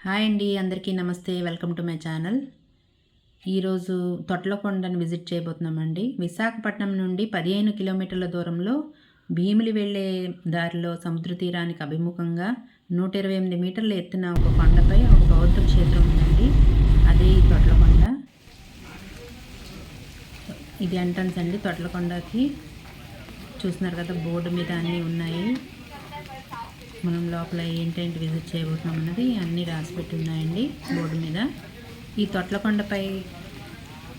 Hi అండి, అందరికీ నమస్తే. Welcome to my channel. ఈరోజు తొట్లకొండను విజిట్ చేయబోతున్నామండి. విశాఖపట్నం నుండి 15 కిలోమీటర్ల దూరంలో భీమిలి వెళ్ళే దారిలో సముద్ర తీరానికి అభిముఖంగా 128 మీటర్ల ఎత్తున ఒక కొండపై ఒక బౌద్ధ క్షేత్రం ఉందండి. అదే ఈ తొట్లకొండ. ఇది ఎంట్రన్స్ అండి తొట్లకొండకి. చూస్తున్నారు కదా, బోర్డు మీద అన్నీ ఉన్నాయి. మనం లోపల ఏంటేంటి విజిట్ చేయబోతున్నాం అన్నది అన్నీ రాసిపెట్టి ఉన్నాయండి బోర్డు మీద. ఈ తొట్లకొండపై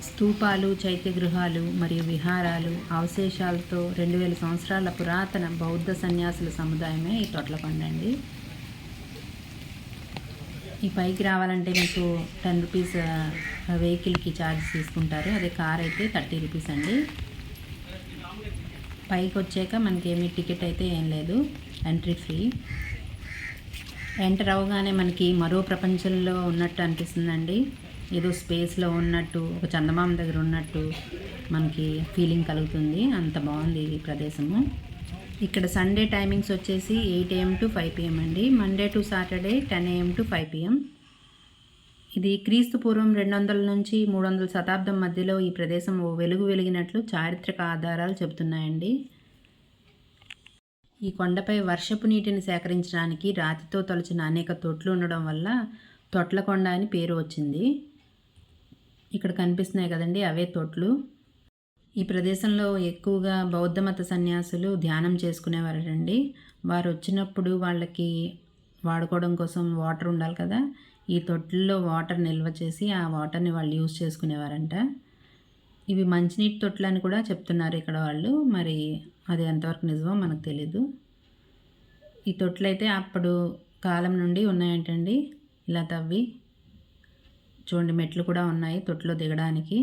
స్తూపాలు, చైత్య గృహాలు మరియు విహారాలు అవశేషాలతో 2000 సంవత్సరాల పురాతన బౌద్ధ సన్యాసుల సముదాయమే ఈ తొట్లకొండ అండి. ఈ పైకి రావాలంటే మీకు 10 రూపీస్ వెహికల్కి ఛార్జ్ తీసుకుంటారు. అదే కార్ అయితే 30 రూపీస్ అండి. పైకి వచ్చాక మనకేమీ టికెట్ అయితే ఏం లేదు, ఎంట్రీ ఫ్రీ. ఎంటర్ అవగానే మనకి మరో ప్రపంచంలో ఉన్నట్టు అనిపిస్తుందండి. ఏదో స్పేస్లో ఉన్నట్టు, ఒక చందమామ దగ్గర ఉన్నట్టు మనకి ఫీలింగ్ కలుగుతుంది. అంత బాగుంది ఈ ప్రదేశము. ఇక్కడ సండే టైమింగ్స్ వచ్చేసి 8 AM to 5 PM అండి. Monday to Saturday 10 AM to 5 PM. ఇది క్రీస్తు పూర్వం 200 నుంచి 300 శతాబ్దం మధ్యలో ఈ ప్రదేశం ఓ వెలుగు వెలిగినట్లు చారిత్రక ఆధారాలు చెబుతున్నాయండి. ఈ కొండపై వర్షపు నీటిని సేకరించడానికి రాతితో తొలచిన అనేక తొట్లు ఉండడం వల్ల తొట్లకొండ అని పేరు వచ్చింది. ఇక్కడ కనిపిస్తున్నాయి కదండి, అవే తొట్లు. ఈ ప్రదేశంలో ఎక్కువగా బౌద్ధ మత సన్యాసులు ధ్యానం చేసుకునేవారండి. వారు వచ్చినప్పుడు వాళ్ళకి వాడుకోవడం కోసం వాటర్ ఉండాలి కదా, ఈ తొట్లలో వాటర్ నిల్వ చేసి ఆ వాటర్ని వాళ్ళు యూజ్ చేసుకునేవారంట. ఇవి మంచినీటి తొట్లు అని కూడా చెప్తున్నారు ఇక్కడ వాళ్ళు. మరి అది ఎంతవరకు నిజమో మనకు తెలీదు. ఈ తొట్లు అయితే అప్పుడు కాలం నుండి ఉన్నాయంటండి. ఇలా తవ్వి చూడండి, మెట్లు కూడా ఉన్నాయి తొట్లో దిగడానికి.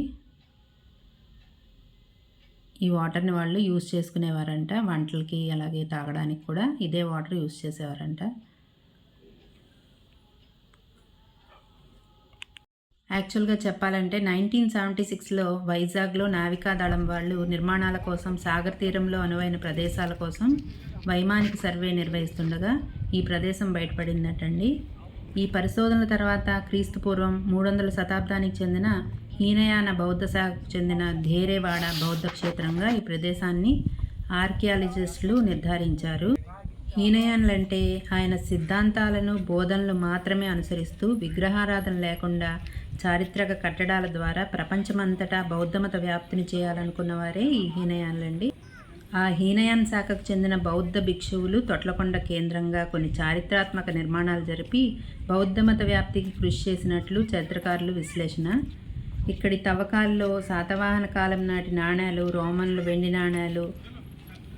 ఈ వాటర్ని వాళ్ళు యూజ్ చేసుకునేవారంట, వంటలకి అలాగే తాగడానికి కూడా ఇదే వాటర్ యూజ్ చేసేవారంట. యాక్చువల్గా చెప్పాలంటే 1976లో వైజాగ్లో నావికాదళం వాళ్ళు నిర్మాణాల కోసం సాగర్ తీరంలో అనువైన ప్రదేశాల కోసం వైమానిక సర్వే నిర్వహిస్తుండగా ఈ ప్రదేశం బయటపడిందటండి. ఈ పరిశోధనల తర్వాత క్రీస్తు పూర్వం 300 శతాబ్దానికి చెందిన హీనయాన బౌద్ధ శాఖకు చెందిన ధేరేవాడ బౌద్ధ క్షేత్రంగా ఈ ప్రదేశాన్ని ఆర్కియాలజిస్టులు నిర్ధారించారు. హీనయాన్లంటే ఆయన సిద్ధాంతాలను, బోధనలు మాత్రమే అనుసరిస్తూ విగ్రహారాధన లేకుండా చారిత్రక కట్టడాల ద్వారా ప్రపంచమంతటా బౌద్ధమత వ్యాప్తిని చేయాలనుకున్న వారే ఈ హీనయాన్లండి. ఆ హీనయాన్ శాఖకు చెందిన బౌద్ధ భిక్షువులు తొట్లకొండ కేంద్రంగా కొన్ని చారిత్రాత్మక నిర్మాణాలు జరిపి బౌద్ధమత వ్యాప్తికి కృషి చేసినట్లు చరిత్రకారులు విశ్లేషణ. ఇక్కడి తవ్వకాల్లో శాతవాహన కాలం నాటి నాణేలు, రోమన్లు వెండి నాణేలు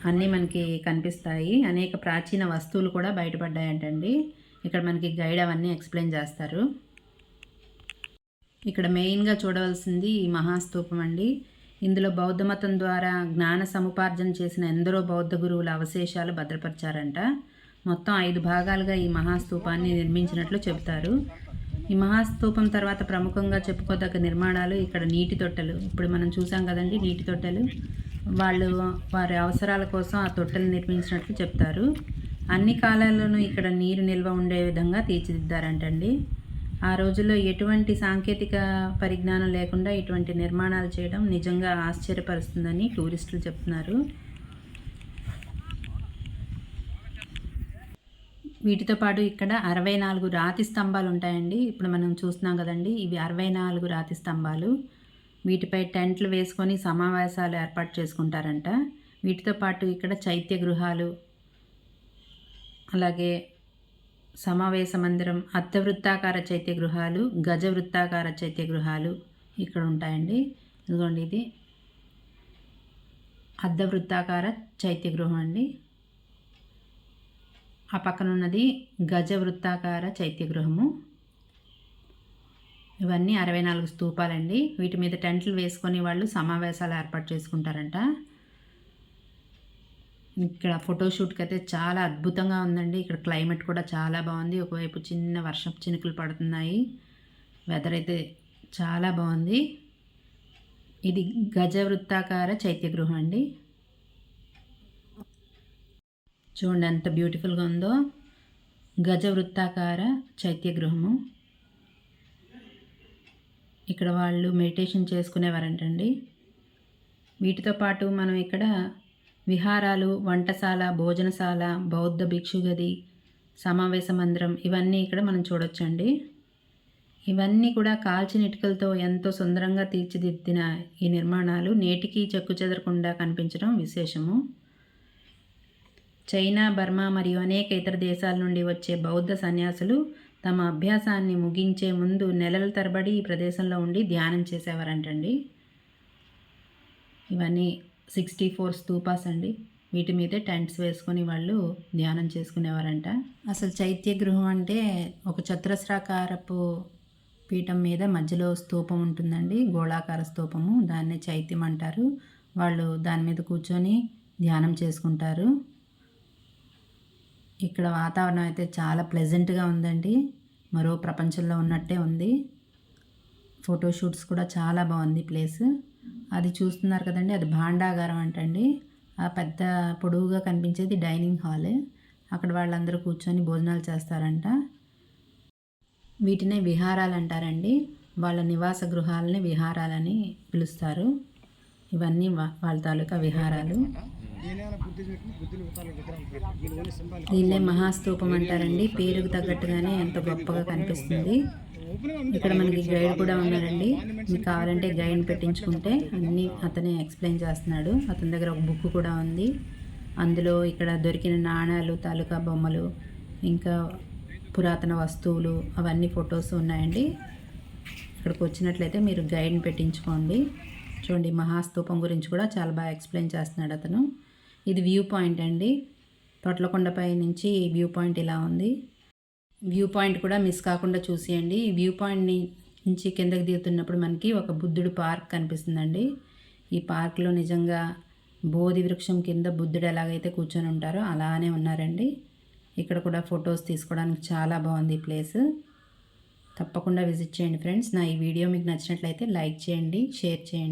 అన్నీ మనకి కనిపిస్తాయి. అనేక ప్రాచీన వస్తువులు కూడా బయటపడ్డాయంటండి. ఇక్కడ మనకి గైడ్ అవన్నీ ఎక్స్ప్లెయిన్ చేస్తారు. ఇక్కడ మెయిన్గా చూడవలసింది ఈ మహాస్తూపం అండి. ఇందులో బౌద్ధ మతం ద్వారా జ్ఞాన సముపార్జన చేసిన ఎందరో బౌద్ధ గురువుల అవశేషాలు భద్రపరిచారంట. మొత్తం 5 భాగాలుగా ఈ మహాస్తూపాన్ని నిర్మించినట్లు చెబుతారు. ఈ మహాస్తూపం తర్వాత ప్రముఖంగా చెప్పుకోదగ్గ నిర్మాణాలు ఇక్కడ నీటి తొట్టెలు. ఇప్పుడు మనం చూసాం కదండి నీటి తొట్టెలు. వాళ్ళు వారి అవసరాల కోసం ఆ తొట్టెలు నిర్మించినట్లు చెప్తారు. అన్ని కాలాల్లోనూ ఇక్కడ నీరు నిల్వ ఉండే విధంగా తీర్చిదిద్దారంటండి. ఆ రోజుల్లో ఎటువంటి సాంకేతిక పరిజ్ఞానం లేకుండా ఇటువంటి నిర్మాణాలు చేయడం నిజంగా ఆశ్చర్యపరుస్తుందని టూరిస్టులు చెప్తున్నారు. వీటితో పాటు ఇక్కడ 64 రాతి స్తంభాలు ఉంటాయండి. ఇప్పుడు మనం చూస్తున్నాం కదండి, ఇవి 64 రాతి స్తంభాలు. వీటిపై టెంట్లు వేసుకొని సమావేశాలు ఏర్పాటు చేసుకుంటారంట. వీటితో పాటు ఇక్కడ చైత్య గృహాలు, అలాగే సమావేశ మందిరం, అర్ధవృత్తాకార చైత్య గృహాలు, గజ వృత్తాకార చైత్య గృహాలు ఇక్కడ ఉంటాయండి. ఇదిగోండి, ఇది అర్ధవృత్తాకార చైత్య గృహం అండి. ఆ పక్కన ఉన్నది గజ వృత్తాకార చైత్య గృహము. ఇవన్నీ 64 స్తూపాలండి. వీటి మీద టెంట్లు వేసుకొని వాళ్ళు సమావేశాలు ఏర్పాటు చేసుకుంటారంట. ఇక్కడ ఫోటోషూట్కి అయితే చాలా అద్భుతంగా ఉందండి. ఇక్కడ క్లైమేట్ కూడా చాలా బాగుంది. ఒకవైపు చిన్న వర్షపు చినుకులు పడుతున్నాయి. వెదర్ అయితే చాలా బాగుంది. ఇది గజ వృత్తాకార చైత్య గృహం అండి. చూడండి ఎంత బ్యూటిఫుల్గా ఉందో. గజ వృత్తాకార చైత్యగృహము. ఇక్కడ వాళ్ళు మెడిటేషన్ చేసుకునేవారంటండి. వీటితో పాటు మనం ఇక్కడ విహారాలు, వంటశాల, భోజనశాల, బౌద్ధ భిక్షుగది, సమావేశ మందిరం ఇవన్నీ ఇక్కడ మనం చూడొచ్చండి. ఇవన్నీ కూడా కాల్చిన ఇటుకలతో ఎంతో సుందరంగా తీర్చిదిద్దిన ఈ నిర్మాణాలు నేటికి చెక్కుచెదరకుండా కనిపించడం విశేషము. చైనా, బర్మా మరియు అనేక ఇతర దేశాల నుండి వచ్చే బౌద్ధ సన్యాసులు తమ అభ్యాసాన్ని ముగించే ముందు నెలల తరబడి ఈ ప్రదేశంలో ఉండి ధ్యానం చేసేవారంటండి. ఇవన్నీ 64 స్తూపాస్ అండి. వీటి మీదే టెంట్స్ వేసుకొని వాళ్ళు ధ్యానం చేసుకునేవారంట. అసలు చైత్య గృహం అంటే ఒక చతురస్రాకారపు పీఠం మీద మధ్యలో స్తూపం ఉంటుందండి, గోళాకార స్తూపము. దాన్నే చైత్యం అంటారు. వాళ్ళు దాని మీద కూర్చొని ధ్యానం చేసుకుంటారు. ఇక్కడ వాతావరణం అయితే చాలా ప్లెజెంట్గా ఉందండి. మరో ప్రపంచంలో ఉన్నట్టే ఉంది. ఫోటోషూట్స్ కూడా చాలా బాగుంది ప్లేస్. అది చూస్తున్నారు కదండి, అది భాండాగారం అంటండి. ఆ పెద్ద పొడవుగా కనిపించేది డైనింగ్ హాల్. అక్కడ వాళ్ళందరూ కూర్చొని భోజనాలు చేస్తారంట. వీటినే విహారాలు అంటారండి. వాళ్ళ నివాస గృహాలని విహారాలని పిలుస్తారు. ఇవన్నీ వాళ్ళ తాలూకా విహారాలు. దీన్నే మహాస్తూపం అంటారండి. పేరుకు తగ్గట్టుగానే ఎంత గొప్పగా కనిపిస్తుంది. ఇక్కడ మనకి గైడ్ కూడా ఉన్నారండి. మీకు కావాలంటే గైడ్ పెట్టించుకుంటే అన్నీ అతనే ఎక్స్ప్లెయిన్ చేస్తున్నాడు. అతని దగ్గర ఒక బుక్ కూడా ఉంది. అందులో ఇక్కడ దొరికిన నాణాలు తాలూకా బొమ్మలు, ఇంకా పురాతన వస్తువులు, అవన్నీ ఫొటోస్ ఉన్నాయండి. ఇక్కడికి వచ్చినట్లయితే మీరు గైడ్ని పెట్టించుకోండి. చూడండి, మహాస్తూపం గురించి కూడా చాలా బాగా ఎక్స్ప్లెయిన్ చేస్తున్నాడు అతను. ఇది వ్యూ పాయింట్ అండి. తొట్లకొండపై నుంచి వ్యూ పాయింట్ ఇలా ఉంది. వ్యూ పాయింట్ కూడా మిస్ కాకుండా చూసేయండి. ఈ వ్యూ పాయింట్ నుంచి కిందకి దిగుతున్నప్పుడు మనకి ఒక బుద్ధుడు పార్క్ కనిపిస్తుందండి. ఈ పార్క్లో నిజంగా బోధి వృక్షం కింద బుద్ధుడు ఎలాగైతే కూర్చొని ఉంటారో అలానే ఉన్నారండి. ఇక్కడ కూడా ఫొటోస్ తీసుకోవడానికి చాలా బాగుంది ఈ ప్లేస్. తప్పకుండా విజిట్ చేయండి ఫ్రెండ్స్. నా ఈ వీడియో మీకు నచ్చినట్లయితే లైక్ చేయండి, షేర్ చేయండి.